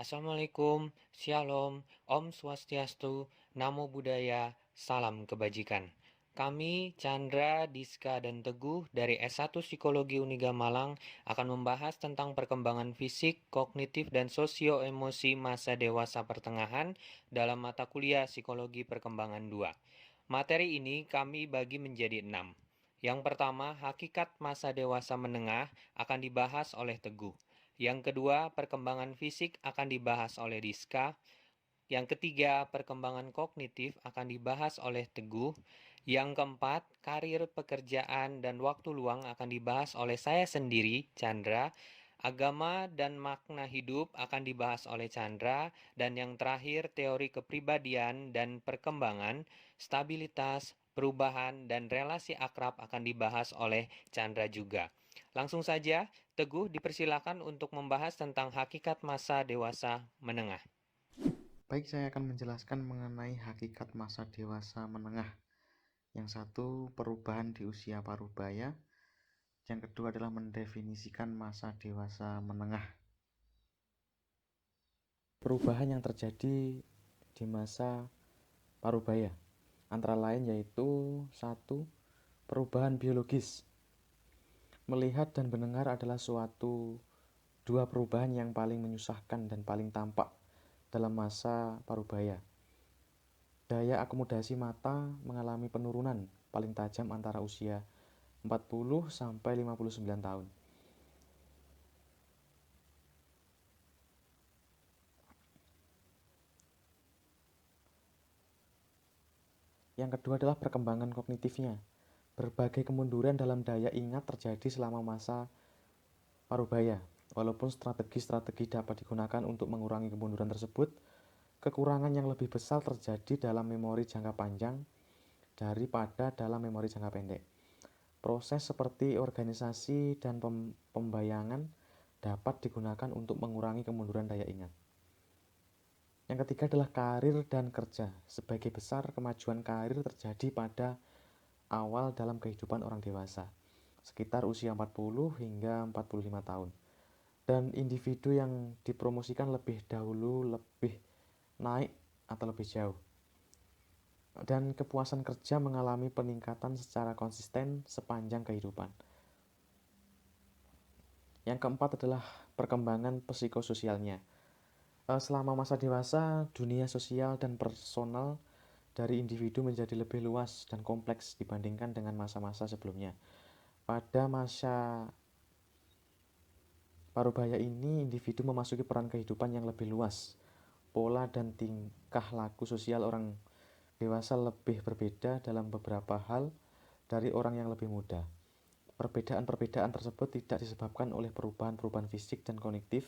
Assalamualaikum, Shalom, Om Swastiastu, Namo Buddhaya, Salam Kebajikan. Kami, Chandra, Diska, dan Teguh dari S1 Psikologi Uniga Malang akan membahas tentang perkembangan fisik, kognitif, dan sosio-emosi masa dewasa pertengahan dalam mata kuliah Psikologi Perkembangan 2. Materi ini kami bagi menjadi 6. Yang pertama, hakikat masa dewasa menengah akan dibahas oleh Teguh. Yang kedua, perkembangan fisik akan dibahas oleh Diska. Yang ketiga, perkembangan kognitif akan dibahas oleh Teguh. Yang keempat, karir, pekerjaan, dan waktu luang akan dibahas oleh saya sendiri, Chandra. Agama dan makna hidup akan dibahas oleh Chandra. Dan yang terakhir, teori kepribadian dan perkembangan, stabilitas, perubahan, dan relasi akrab akan dibahas oleh Chandra juga. Langsung saja, Teguh dipersilakan untuk membahas tentang hakikat masa dewasa menengah. Baik, saya akan menjelaskan mengenai hakikat masa dewasa menengah. Yang satu, perubahan di usia parubaya. Yang kedua adalah mendefinisikan masa dewasa menengah. Perubahan yang terjadi di masa parubaya antara lain yaitu satu, perubahan biologis. Melihat dan mendengar adalah dua perubahan yang paling menyusahkan dan paling tampak dalam masa parubaya. Daya akomodasi mata mengalami penurunan paling tajam antara usia 40 sampai 59 tahun. Yang kedua adalah perkembangan kognitifnya. Berbagai kemunduran dalam daya ingat terjadi selama masa parubaya. Walaupun strategi-strategi dapat digunakan untuk mengurangi kemunduran tersebut, kekurangan yang lebih besar terjadi dalam memori jangka panjang daripada dalam memori jangka pendek. Proses seperti organisasi dan pembayangan dapat digunakan untuk mengurangi kemunduran daya ingat. Yang ketiga adalah karir dan kerja. Sebagai besar, kemajuan karir terjadi pada awal dalam kehidupan orang dewasa, sekitar usia 40 hingga 45 tahun. Dan individu yang dipromosikan lebih dahulu lebih naik atau lebih jauh. Dan kepuasan kerja mengalami peningkatan secara konsisten sepanjang kehidupan. Yang keempat adalah perkembangan psikososialnya. Selama masa dewasa, dunia sosial dan personal dari individu menjadi lebih luas dan kompleks dibandingkan dengan masa-masa sebelumnya. Pada masa parubaya ini, individu memasuki peran kehidupan yang lebih luas. Pola dan tingkah laku sosial orang dewasa lebih berbeda dalam beberapa hal dari orang yang lebih muda. Perbedaan-perbedaan tersebut tidak disebabkan oleh perubahan-perubahan fisik dan kognitif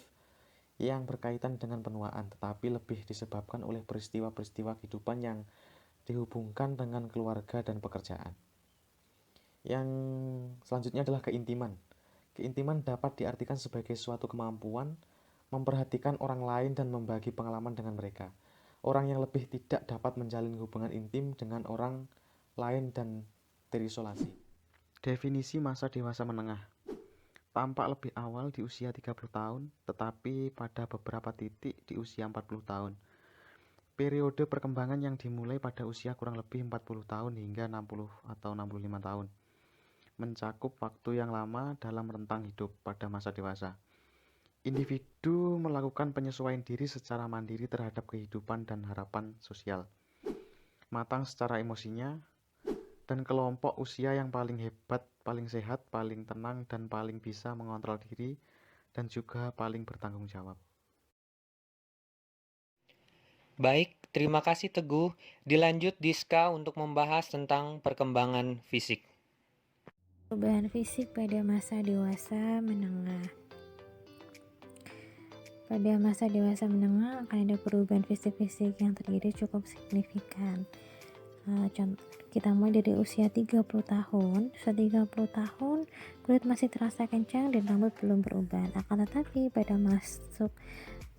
yang berkaitan dengan penuaan, tetapi lebih disebabkan oleh peristiwa-peristiwa kehidupan yang dihubungkan dengan keluarga dan pekerjaan. Yang selanjutnya adalah keintiman. Keintiman dapat diartikan sebagai suatu kemampuan memperhatikan orang lain dan membagi pengalaman dengan mereka. Orang yang lebih tidak dapat menjalin hubungan intim dengan orang lain dan terisolasi. Definisi masa dewasa menengah. Tampak lebih awal di usia 30 tahun, tetapi pada beberapa titik di usia 40 tahun. Periode perkembangan yang dimulai pada usia kurang lebih 40 tahun hingga 60 atau 65 tahun. Mencakup waktu yang lama dalam rentang hidup pada masa dewasa. Individu melakukan penyesuaian diri secara mandiri terhadap kehidupan dan harapan sosial. Matang secara emosinya, dan kelompok usia yang paling hebat, paling sehat, paling tenang, dan paling bisa mengontrol diri, dan juga paling bertanggung jawab. Baik, terima kasih Teguh. Dilanjut Diska untuk membahas tentang perkembangan fisik. Perubahan fisik pada masa dewasa menengah. Pada masa dewasa menengah akan ada perubahan fisik-fisik yang terjadi cukup signifikan. Kita mulai dari usia 30 tahun. Usia 30 tahun, kulit masih terasa kencang dan rambut belum berubah. Akan tetapi pada masuk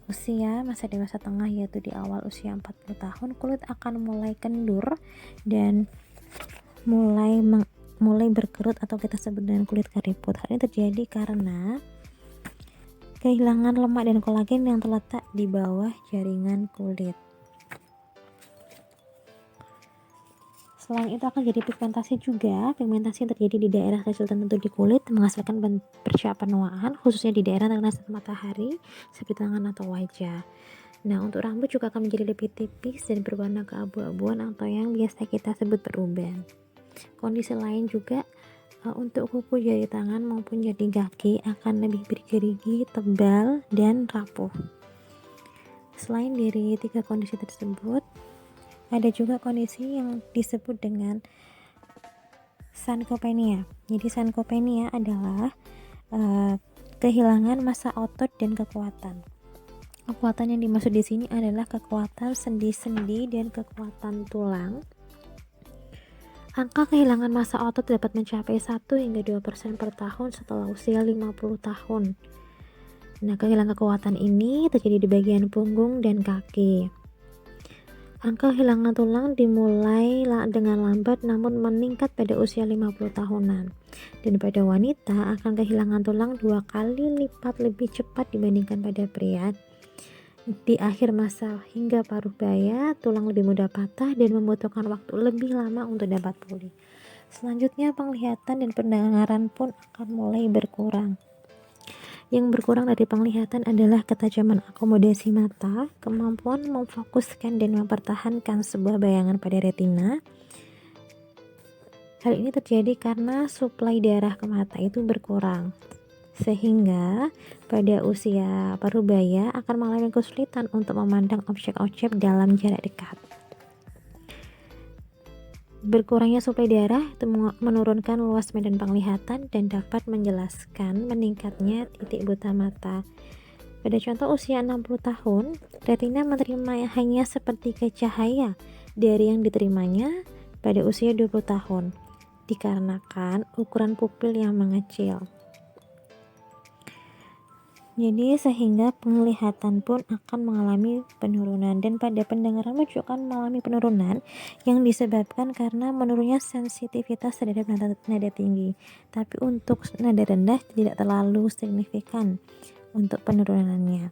usia masa dewasa tengah, yaitu di awal usia 40 tahun, kulit akan mulai kendur dan mulai berkerut atau kita sebut dengan kulit keriput. Hal ini terjadi karena kehilangan lemak dan kolagen yang terletak di bawah jaringan kulit. Selain itu akan jadi pigmentasi juga. Pigmentasi yang terjadi di daerah kecil tertentu di kulit menghasilkan percikan penuaan, khususnya di daerah terkena sinar matahari seperti tangan atau wajah. Nah, untuk rambut juga akan menjadi lebih tipis dan berwarna keabu-abuan atau yang biasa kita sebut beruban. Kondisi lain juga untuk kuku jari tangan maupun jari kaki akan lebih bergerigi, tebal, dan rapuh. Selain dari 3 kondisi tersebut, ada juga kondisi yang disebut dengan sarcopenia. Jadi sarcopenia adalah kehilangan massa otot dan kekuatan. Kekuatan yang dimaksud di sini adalah kekuatan sendi-sendi dan kekuatan tulang. Angka kehilangan massa otot dapat mencapai 1 hingga 2% per tahun setelah usia 50 tahun. Nah, kehilangan kekuatan ini terjadi di bagian punggung dan kaki. Angka kehilangan tulang dimulai dengan lambat namun meningkat pada usia 50 tahunan. Dan pada wanita akan kehilangan tulang 2 kali lipat lebih cepat dibandingkan pada pria. Di akhir masa hingga paruh baya, tulang lebih mudah patah dan membutuhkan waktu lebih lama untuk dapat pulih. Selanjutnya, penglihatan dan pendengaran pun akan mulai berkurang. Yang berkurang dari penglihatan adalah ketajaman akomodasi mata, kemampuan memfokuskan dan mempertahankan sebuah bayangan pada retina. Hal ini terjadi karena suplai darah ke mata itu berkurang, sehingga pada usia parubaya akan mengalami kesulitan untuk memandang objek-objek dalam jarak dekat. Berkurangnya suplai darah itu menurunkan luas medan penglihatan dan dapat menjelaskan meningkatnya titik buta mata. Pada contoh usia 60 tahun, retina menerima hanya sepertiga cahaya dari yang diterimanya pada usia 20 tahun, dikarenakan ukuran pupil yang mengecil. Jadi sehingga penglihatan pun akan mengalami penurunan, dan pada pendengaran juga akan mengalami penurunan yang disebabkan karena menurunnya sensitivitas terhadap nada tinggi. Tapi untuk nada rendah tidak terlalu signifikan untuk penurunannya.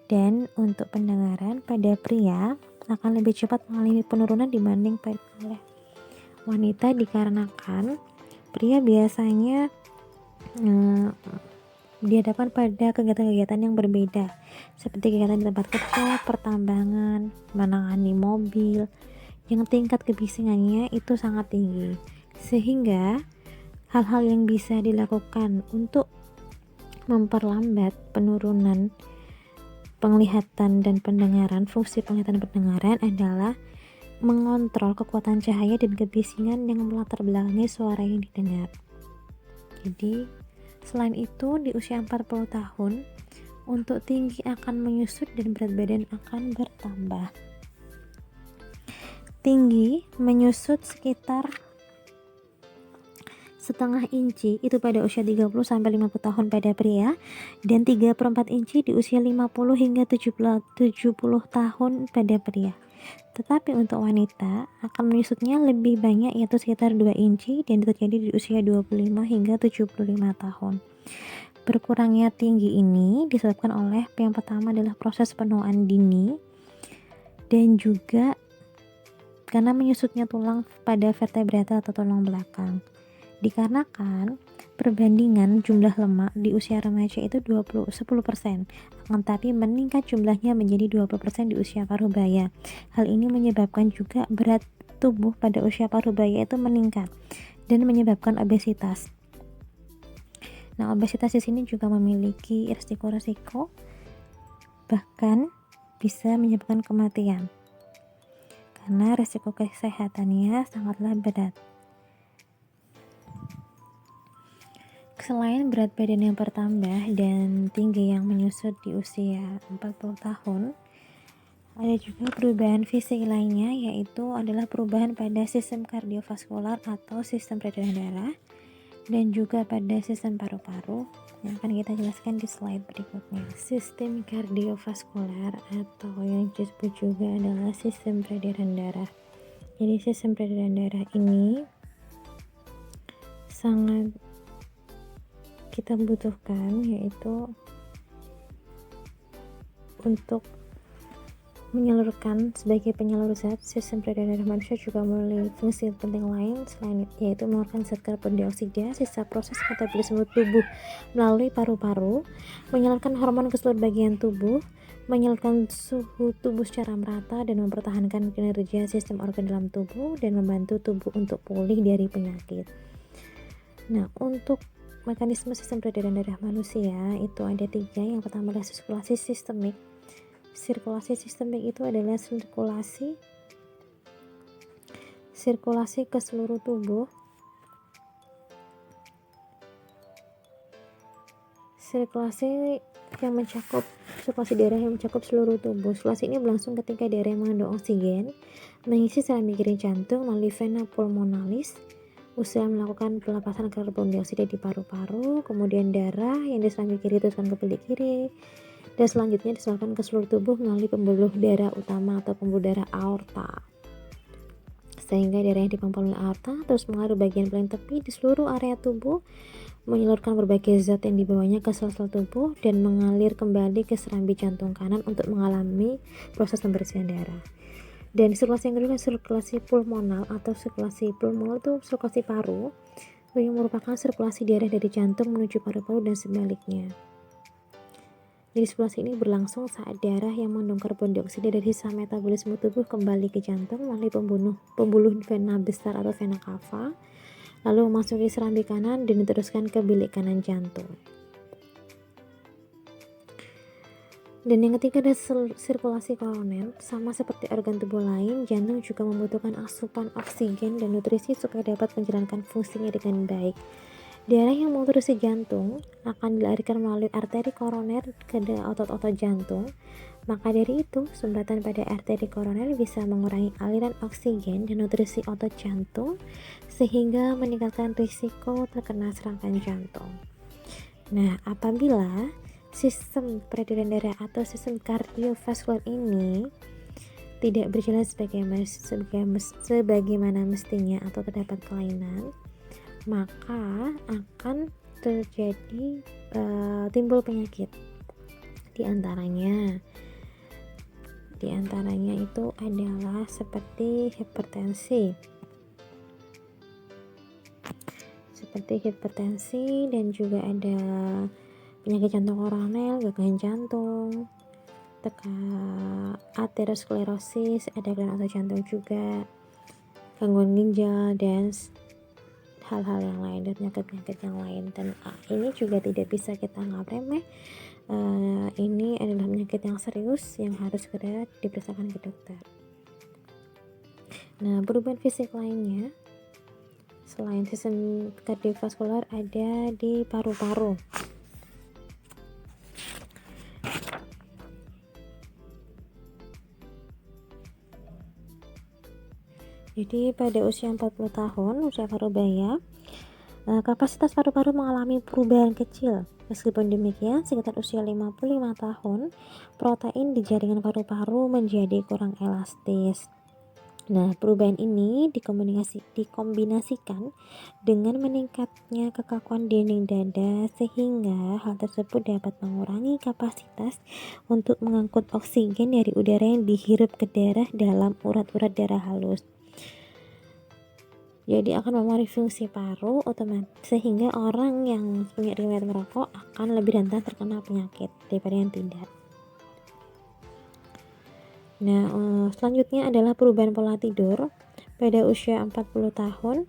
Dan untuk pendengaran pada pria akan lebih cepat mengalami penurunan dibanding pada wanita, dikarenakan pria biasanya dihadapkan pada kegiatan-kegiatan yang berbeda, seperti kegiatan di tempat kerja, pertambangan, menangani mobil, yang tingkat kebisingannya itu sangat tinggi, sehingga hal-hal yang bisa dilakukan untuk memperlambat penurunan penglihatan dan pendengaran, fungsi penglihatan dan pendengaran adalah mengontrol kekuatan cahaya dan kebisingan yang melatar belakangi suara yang didengar. Jadi selain itu, di usia 40 tahun, untuk tinggi akan menyusut dan berat badan akan bertambah. Tinggi menyusut sekitar setengah inci itu pada usia 30-50 tahun pada pria, dan 3/4 inci di usia 50 hingga 70 tahun pada pria. Tetapi untuk wanita akan menyusutnya lebih banyak, yaitu sekitar 2 inci, dan terjadi di usia 25 hingga 75 tahun. Berkurangnya tinggi ini disebabkan oleh yang pertama adalah proses penuaan dini, dan juga karena menyusutnya tulang pada vertebrata atau tulang belakang. Dikarenakan perbandingan jumlah lemak di usia remaja itu 10%, tetapi meningkat jumlahnya menjadi 20% di usia parubaya. Hal ini menyebabkan juga berat tubuh pada usia parubaya itu meningkat dan menyebabkan obesitas. Nah, obesitas di sini juga memiliki resiko-resiko, bahkan bisa menyebabkan kematian karena resiko kesehatannya sangatlah berat. Selain berat badan yang bertambah dan tinggi yang menyusut di usia 40 tahun, ada juga perubahan fisik lainnya, yaitu adalah perubahan pada sistem kardiovaskular atau sistem peredaran darah, dan juga pada sistem paru-paru yang akan kita jelaskan di slide berikutnya. Sistem kardiovaskular atau yang disebut juga adalah sistem peredaran darah. Jadi sistem peredaran darah ini sangat kita butuhkan, yaitu untuk menyalurkan sebagai penyalur zat, sistem peredaran darah manusia juga memiliki fungsi penting lain selain yaitu mengeluarkan zat karbon dioksida, sisa proses metabolisme tubuh melalui paru-paru, menyalurkan hormon ke seluruh bagian tubuh, menyalurkan suhu tubuh secara merata dan mempertahankan kinerja sistem organ dalam tubuh dan membantu tubuh untuk pulih dari penyakit. Nah, untuk mekanisme sistem peredaran darah manusia itu ada 3. Yang pertama adalah sirkulasi sistemik. Sirkulasi sistemik itu adalah sirkulasi ke seluruh tubuh. Sirkulasi darah yang mencakup seluruh tubuh. Sirkulasi ini berlangsung ketika darah yang mengandung oksigen mengisi serambi kiri jantung melalui vena pulmonalis. Usaha melakukan pelepasan karbon dioksida di paru-paru, kemudian darah yang di serambi kiri teruskan ke bilik kiri, dan selanjutnya disalurkan ke seluruh tubuh melalui pembuluh darah utama atau pembuluh darah aorta, sehingga darah yang dipompa oleh aorta terus mengalir bagian paling tepi di seluruh area tubuh, menyalurkan berbagai zat yang dibawanya ke sel-sel tubuh dan mengalir kembali ke serambi jantung kanan untuk mengalami proses pembersihan darah. Dan sirkulasi yang kedua, sirkulasi pulmonal atau sirkulasi pulmonal itu sirkulasi paru yang merupakan sirkulasi darah dari jantung menuju paru-paru dan sebaliknya. Jadi sirkulasi ini berlangsung saat darah yang mengandung karbon dioksida dari sisa metabolisme tubuh kembali ke jantung melalui pembuluh vena besar atau vena cava, lalu memasuki serambi kanan dan diteruskan ke bilik kanan jantung. Dan yang ketiga ada sirkulasi koroner. Sama seperti organ tubuh lain, jantung juga membutuhkan asupan oksigen dan nutrisi supaya dapat menjalankan fungsinya dengan baik. Darah yang mengurusi jantung akan dilarikan melalui arteri koroner ke otot-otot jantung. Maka dari itu, sumbatan pada arteri koroner bisa mengurangi aliran oksigen dan nutrisi otot jantung sehingga meningkatkan risiko terkena serangan jantung. Nah, apabila sistem peredaran darah atau sistem kardiovaskular ini tidak berjalan sebagaimana mestinya atau terdapat kelainan, maka akan terjadi timbul penyakit. Di antaranya itu adalah seperti hipertensi dan juga ada penyakit jantung koroner, gangguan jantung, aterosklerosis, ada gangguan otot jantung juga, gangguan ginjal dan hal-hal yang lain dan penyakit-penyakit yang lain. Dan ini juga tidak bisa kita anggap remeh. Ini adalah penyakit yang serius yang harus segera diperiksakan ke dokter. Nah, perubahan fisik lainnya selain sistem kardiovaskular ada di paru-paru. Jadi pada usia 40 tahun, usia parubaya, kapasitas paru-paru mengalami perubahan kecil. Meskipun demikian, sekitar usia 55 tahun, protein di jaringan paru-paru menjadi kurang elastis. Nah, perubahan ini dikombinasikan dengan meningkatnya kekakuan dinding dada sehingga hal tersebut dapat mengurangi kapasitas untuk mengangkut oksigen dari udara yang dihirup ke darah dalam urat-urat darah halus. Jadi akan memengaruhi fungsi paru otomatis sehingga orang yang punya riwayat merokok akan lebih rentan terkena penyakit daripada yang tidak. Nah, selanjutnya adalah perubahan pola tidur pada usia 40 tahun.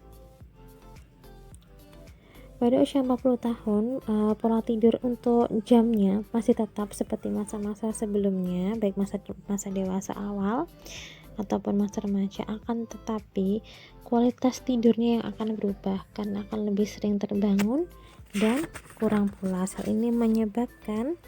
Pada usia 40 tahun, pola tidur untuk jamnya masih tetap seperti masa-masa sebelumnya, baik masa dewasa awal ataupun masa remaja, akan tetapi kualitas tidurnya yang akan berubah karena akan lebih sering terbangun dan kurang pulas. Hal ini menyebabkan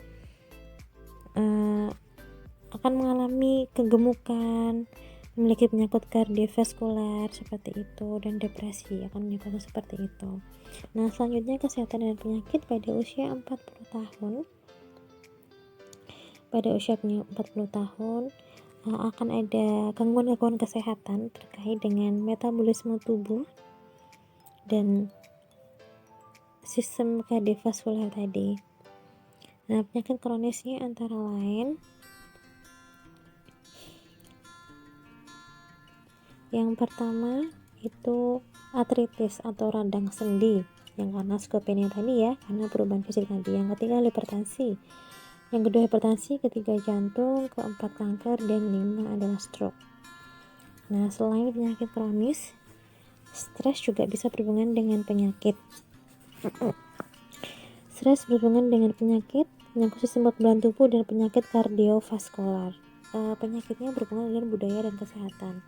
akan mengalami kegemukan, memiliki penyakit kardiovaskular seperti itu, dan depresi akan menyebabkan seperti itu. Nah, selanjutnya kesehatan dan penyakit pada usia 40 tahun. Pada usia 40 tahun akan ada gangguan-gangguan kesehatan terkait dengan metabolisme tubuh dan sistem kardiovaskular tadi. Nah, penyakit kronisnya antara lain Yang pertama itu artritis atau radang sendi, yang karena skopenia tadi ya, karena perubahan fisik tadi. Yang ketiga hipertensi, yang kedua hipertensi, ketiga jantung, keempat kanker, dan lima adalah stroke. Nah, selain penyakit kronis, stres juga bisa berhubungan dengan penyakit. Stres berhubungan dengan penyakit sistem kekebalan tubuh dan penyakit kardiovaskular. Penyakitnya berhubungan dengan budaya dan kesehatan.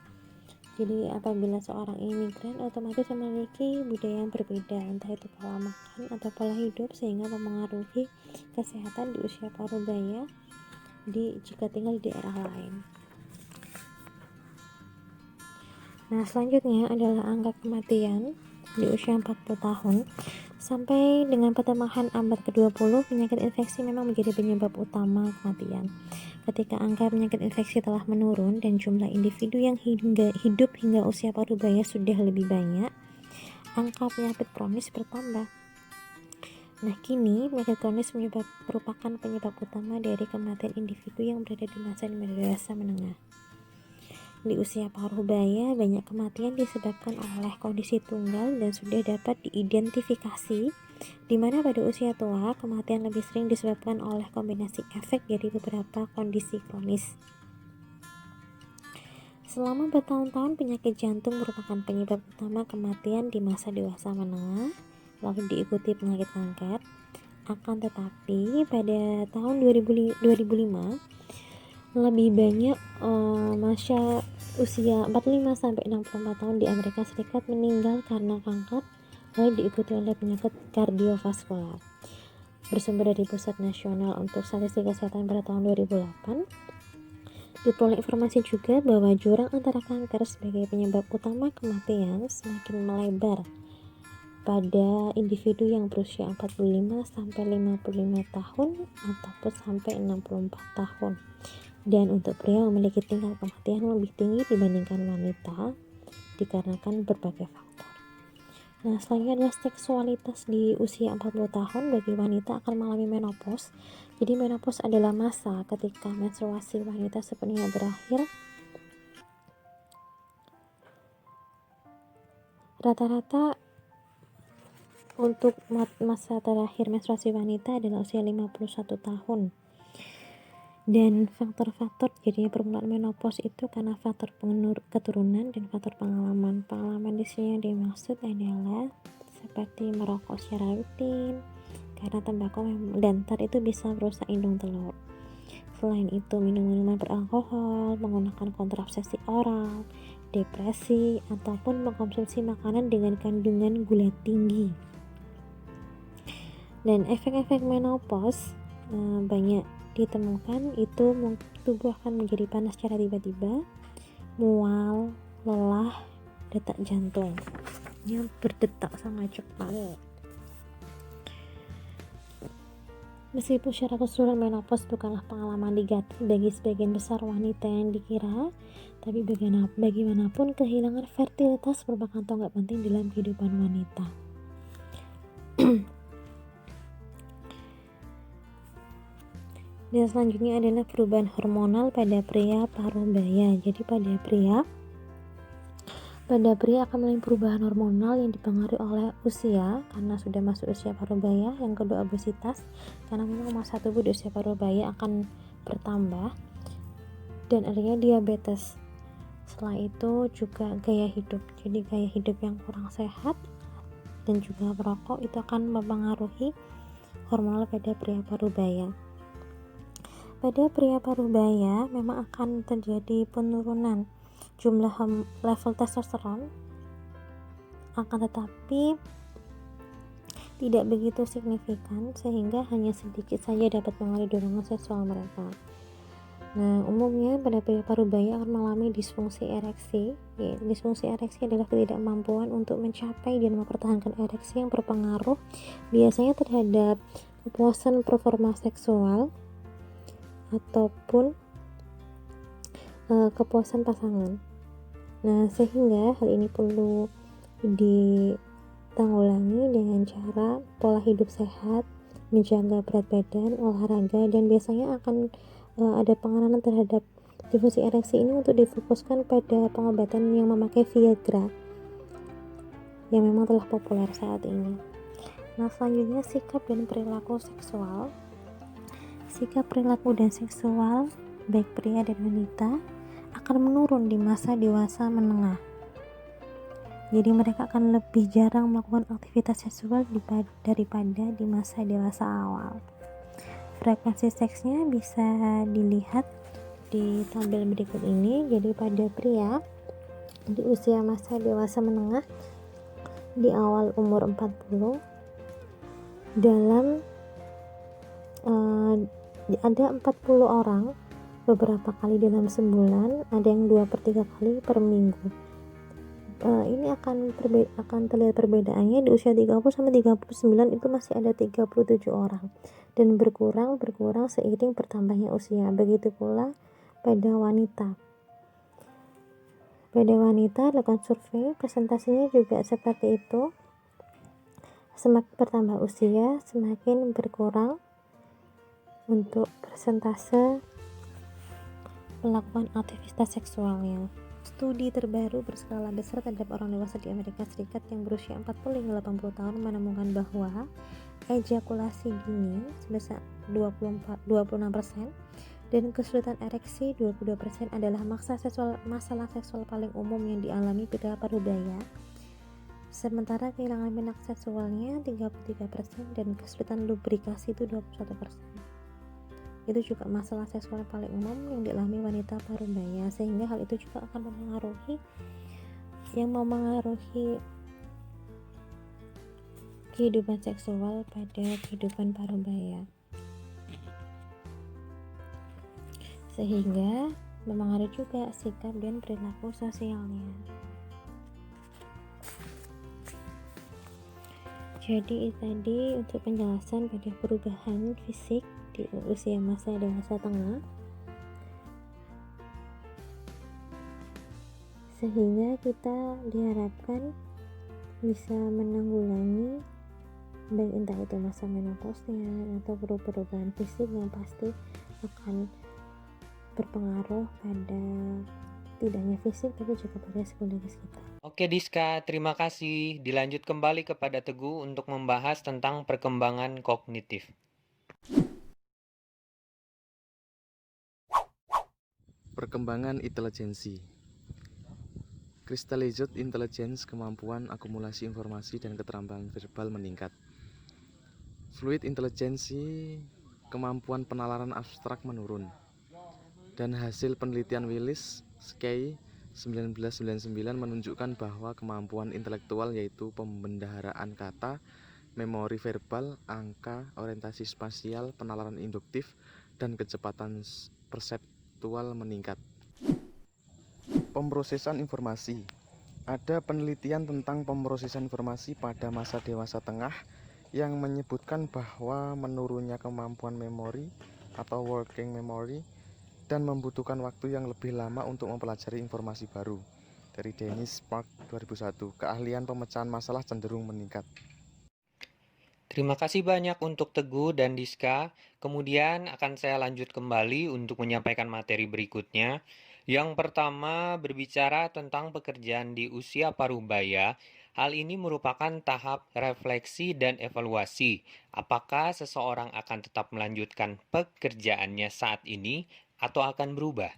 Jadi apabila seorang imigran otomatis memiliki budaya yang berbeda, entah itu pola makan atau pola hidup, sehingga mempengaruhi kesehatan di usia parubaya jika tinggal di daerah lain. Nah, selanjutnya adalah angka kematian di usia 40 tahun. Sampai dengan pertengahan abad ke-20, penyakit infeksi memang menjadi penyebab utama kematian. Ketika angka penyakit infeksi telah menurun dan jumlah individu yang hidup hingga usia parubaya sudah lebih banyak, angka penyakit kronis bertambah. Nah, kini penyakit kronis merupakan penyebab utama dari kematian individu yang berada di masa dewasa menengah. Di usia parubaya, banyak kematian disebabkan oleh kondisi tunggal dan sudah dapat diidentifikasi, di mana pada usia tua, kematian lebih sering disebabkan oleh kombinasi efek dari beberapa kondisi kronis. Selama bertahun-tahun, penyakit jantung merupakan penyebab utama kematian di masa dewasa menengah, lalu diikuti penyakit kanker. Akan tetapi, pada tahun 2005, lebih banyak masa usia 45-64 tahun di Amerika Serikat meninggal karena kanker, lalu diikuti oleh penyakit kardiovaskular. Bersumber dari Pusat Nasional untuk Statistik Kesehatan pada tahun 2008, diperoleh informasi juga bahwa jurang antara kanker sebagai penyebab utama kematian semakin melebar pada individu yang berusia 45-55 tahun ataupun sampai 64 tahun. Dan untuk pria memiliki tingkat kematian lebih tinggi dibandingkan wanita dikarenakan berbagai faktor. Nah, selanjutnya adalah seksualitas di usia 40 tahun. Bagi wanita akan mengalami menopause. Jadi menopause adalah masa ketika menstruasi wanita sepenuhnya berakhir. Rata-rata untuk masa terakhir menstruasi wanita adalah usia 51 tahun. Dan faktor-faktor jadinya permulaan menopause itu karena faktor keturunan dan faktor pengalaman. Pengalaman di sini yang dimaksud adalah seperti merokok secara rutin, karena tembakau dan tar itu bisa merusak indung telur. Selain itu, minum minuman beralkohol, menggunakan kontrasepsi oral, depresi, ataupun mengkonsumsi makanan dengan kandungan gula tinggi. Dan efek-efek menopause banyak ditemukan, itu tubuh akan menjadi panas secara tiba-tiba, mual, lelah, detak jantungnya berdetak sangat cepat. Meskipun secara keseluruhan menopause bukanlah pengalaman negatif bagi sebagian besar wanita yang dikira, tapi bagaimanapun kehilangan fertilitas merupakan tonggak penting dalam kehidupan wanita. Dan selanjutnya adalah perubahan hormonal pada pria parubaya. Jadi pada pria akan mengalami perubahan hormonal yang dipengaruhi oleh usia, karena sudah masuk usia parubaya. Yang kedua, obesitas, karena memang massa tubuh di usia parubaya akan bertambah, dan adanya diabetes. Setelah itu juga gaya hidup. Jadi gaya hidup yang kurang sehat dan juga merokok itu akan mempengaruhi hormonal pada pria parubaya. Pada pria parubaya memang akan terjadi penurunan jumlah level testosteron, akan tetapi tidak begitu signifikan sehingga hanya sedikit saja dapat mengaruhi dorongan seksual mereka. Nah, umumnya pada pria parubaya akan mengalami disfungsi ereksi. Disfungsi ereksi adalah ketidakmampuan untuk mencapai dan mempertahankan ereksi yang berpengaruh biasanya terhadap kepuasan performa seksual ataupun kepuasan pasangan. Nah, sehingga hal ini perlu ditanggulangi dengan cara pola hidup sehat, menjaga berat badan, olahraga, dan biasanya akan ada pengaruh terhadap Disfusi ereksi ini untuk difokuskan pada pengobatan yang memakai Viagra yang memang telah populer saat ini. Nah, selanjutnya sikap dan perilaku seksual. Sikap, perilaku, dan seksual baik pria dan wanita akan menurun di masa dewasa menengah. Jadi mereka akan lebih jarang melakukan aktivitas seksual daripada di masa dewasa awal. Frekuensi seksnya bisa dilihat di tabel berikut ini. Jadi pada pria di usia masa dewasa menengah di awal umur 40 dalam ada 40 orang beberapa kali dalam sebulan, ada yang 2/3 kali per minggu. Ini akan terlihat perbedaannya di usia 30 sampai 39 itu masih ada 37 orang dan berkurang seiring bertambahnya usia. Begitu pula pada wanita. Pada wanita lakukan survei, presentasinya juga seperti itu. Semakin bertambah usia, semakin berkurang untuk persentase melakukan aktivitas seksualnya. Studi terbaru berskala besar terhadap orang dewasa di Amerika Serikat yang berusia 40 hingga 80 tahun menemukan bahwa ejakulasi dini sebesar 26% dan kesulitan ereksi 22% adalah masalah seksual paling umum yang dialami pria parubaya. Sementara kehilangan minat seksualnya 33% dan kesulitan lubrikasi itu 21%. Itu juga masalah seksual paling umum yang dialami wanita parubaya, sehingga hal itu juga akan mempengaruhi kehidupan seksual pada kehidupan parubaya, sehingga mempengaruhi juga sikap dan perilaku sosialnya. Jadi tadi untuk penjelasan pada perubahan fisik di usia masa dewasa tengah, sehingga kita diharapkan bisa menanggulangi baik entah itu masa menopausnya atau perubahan fisik yang pasti akan berpengaruh pada tidak hanya fisik tapi juga pada psikologis kita. Oke Diska, terima kasih. Dilanjut kembali kepada Teguh untuk membahas tentang perkembangan kognitif. Perkembangan intelijensi. Crystallized intelligence, kemampuan akumulasi informasi dan keterampilan verbal meningkat. Fluid intelijensi, kemampuan penalaran abstrak menurun. Dan hasil penelitian Willis, Skye, 1999 menunjukkan bahwa kemampuan intelektual yaitu pembendaharaan kata, memori verbal, angka, orientasi spasial, penalaran induktif, dan kecepatan perseptual meningkat. Pemrosesan informasi. Ada penelitian tentang pemrosesan informasi pada masa dewasa tengah yang menyebutkan bahwa menurunnya kemampuan memori atau working memory dan membutuhkan waktu yang lebih lama untuk mempelajari informasi baru. Dari Dennis Park 2001, keahlian pemecahan masalah cenderung meningkat. Terima kasih banyak untuk Teguh dan Diska. Kemudian akan saya lanjut kembali untuk menyampaikan materi berikutnya. Yang pertama berbicara tentang pekerjaan di usia parubaya. Hal ini merupakan tahap refleksi dan evaluasi. Apakah seseorang akan tetap melanjutkan pekerjaannya saat ini atau akan berubah?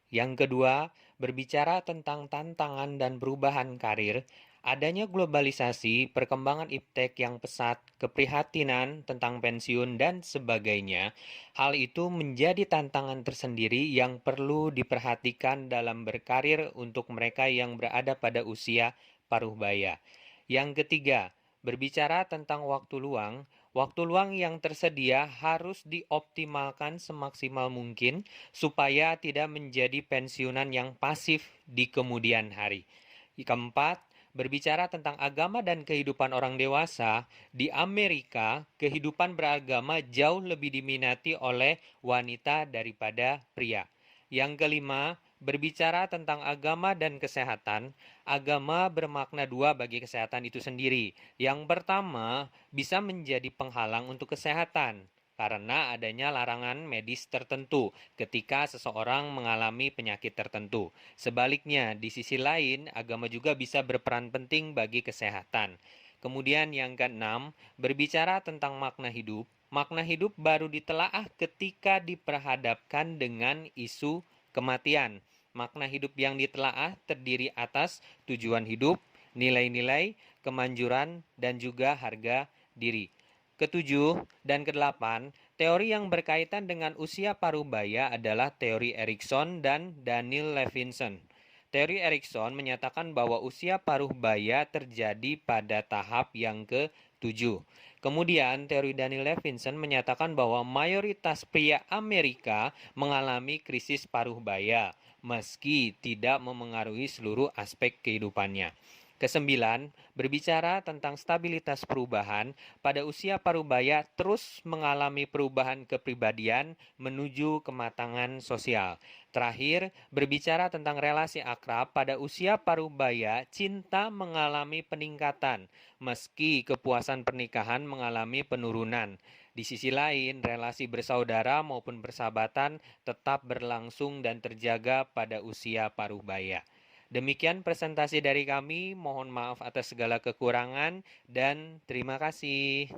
Yang kedua, berbicara tentang tantangan dan perubahan karir. Adanya globalisasi, perkembangan iptek yang pesat, keprihatinan tentang pensiun, dan sebagainya. Hal itu menjadi tantangan tersendiri yang perlu diperhatikan dalam berkarir untuk mereka yang berada pada usia parubaya. Yang ketiga, berbicara tentang waktu luang. Waktu luang yang tersedia harus dioptimalkan semaksimal mungkin supaya tidak menjadi pensiunan yang pasif di kemudian hari. Keempat, berbicara tentang agama dan kehidupan orang dewasa, di Amerika, kehidupan beragama jauh lebih diminati oleh wanita daripada pria. Yang kelima, berbicara tentang agama dan kesehatan, agama bermakna dua bagi kesehatan itu sendiri. Yang pertama, bisa menjadi penghalang untuk kesehatan. karena adanya larangan medis tertentu ketika seseorang mengalami penyakit tertentu. Sebaliknya, di sisi lain, agama juga bisa berperan penting bagi kesehatan. Kemudian yang keenam, berbicara tentang makna hidup. Makna hidup baru ditelaah ketika diperhadapkan dengan isu kematian. Makna hidup yang ditelaah terdiri atas tujuan hidup, nilai-nilai, kemanjuran, dan juga harga diri. Ketujuh dan kedelapan, teori yang berkaitan dengan usia parubaya adalah teori Erikson dan Daniel Levinson. Teori Erikson menyatakan bahwa usia parubaya terjadi pada tahap yang ke-7. Kemudian, teori Daniel Levinson menyatakan bahwa mayoritas pria Amerika mengalami krisis parubaya, meski tidak memengaruhi seluruh aspek kehidupannya. Kesembilan, berbicara tentang stabilitas perubahan, pada usia parubaya terus mengalami perubahan kepribadian menuju kematangan sosial. Terakhir, berbicara tentang relasi akrab, pada usia parubaya cinta mengalami peningkatan, meski kepuasan pernikahan mengalami penurunan. Di sisi lain, relasi bersaudara maupun persahabatan tetap berlangsung dan terjaga pada usia parubaya. Demikian presentasi dari kami, mohon maaf atas segala kekurangan dan terima kasih.